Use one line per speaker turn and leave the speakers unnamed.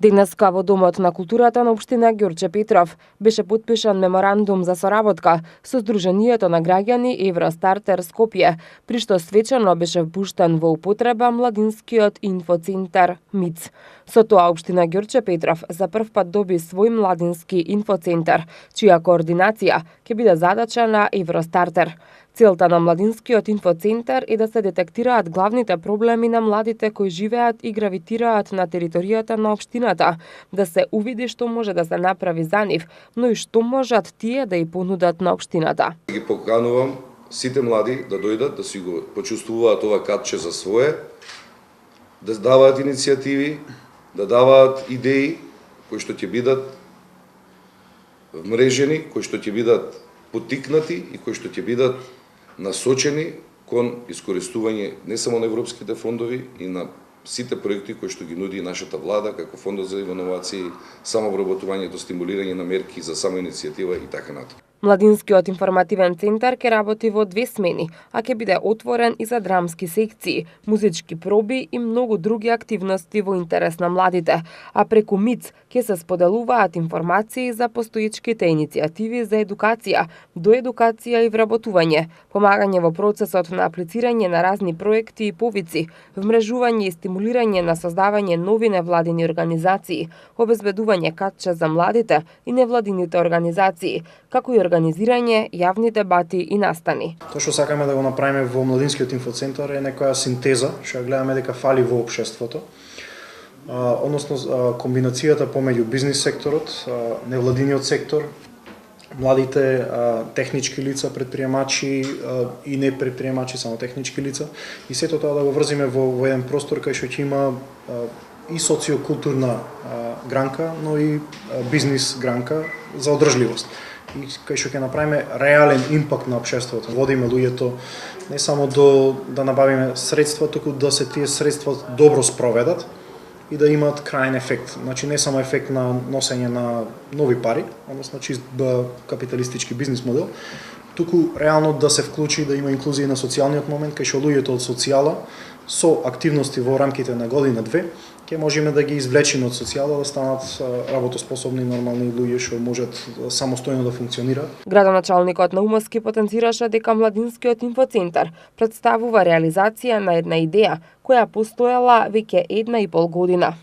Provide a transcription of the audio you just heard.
Денеска во Домот на културата на општина Ѓорче Петров беше потпишан меморандум за соработка со Сдруженијето на граѓани Евростартер Скопје, при што свечено беше впуштен во употреба младинскиот инфоцентар МИЦ. Со тоа општина Ѓорче Петров за прв пат доби свој младински инфоцентар, чија координација ќе биде задача на Евростартер. Целта на младинскиот инфоцентар е да се детектираат главните проблеми на младите кои живеат и гравитираат на територијата на општината, да се увиди што може да се направи за нив, но и што можат тие да ја понудат на општината.
Ги поканувам сите млади да дојдат, да си го почувствуваат ова катче за свое, да даваат иницијативи, да даваат идеи кои што ќе бидат вмрежени, кои што ќе бидат потикнати и кои што ќе бидат насочени кон искористување не само на европските фондови и на сите проекти кои што ги нуди нашата влада, како Фондот за иновации, самообработувањето, стимулирање на мерки за самоиницијатива и така натаму.
Младинскиот информативен центар ќе работи во 2 смени, а ќе биде отворен и за драмски секции, музички проби и многу други активности во интерес на младите, а преку МИЦ ќе се споделуваат информации за постоечките иницијативи за едукација, до едукација и вработување, помагање во процесот на аплицирање на разни проекти и повици, вмрежување и стимулирање на создавање нови невладини организации, обезбедување катче за младите и невладините организации, како и организирање јавни дебати и настани.
Тоа што сакаме да го направиме во младинскиот инфоцентар е некоја синтеза, што ја гледаме дека фали во општеството. Односно комбинацијата помеѓу бизнис секторот, невладиниот сектор, младите технички лица, предприемачи и не предприемачи, само технички лица, и сето тоа да го врзиме во еден простор кај што ќе има и социокултурна гранка, но и бизнис гранка за одржливост. И кај што ќе направиме реален импакт на општеството. Водиме луѓето не само да набавиме средства, туку да се тие средства добро спроведат и да имаат крајен ефект. Значи не само ефект на носење на нови пари, односно чист капиталистички бизнис модел, туку реално да се вклучи, да има инклузија на социјалниот момент, кај што луѓето од социјала со активности во рамките на година-две ќе можеме да ги извлечеме од социјала да станат работоспособни нормални луѓе што можат самостојно да функционираат.
Градоначалникот на Умовски потенцираше дека младинскиот инфоцентар представува реализација на една идеја која постоела веќе 1,5 година.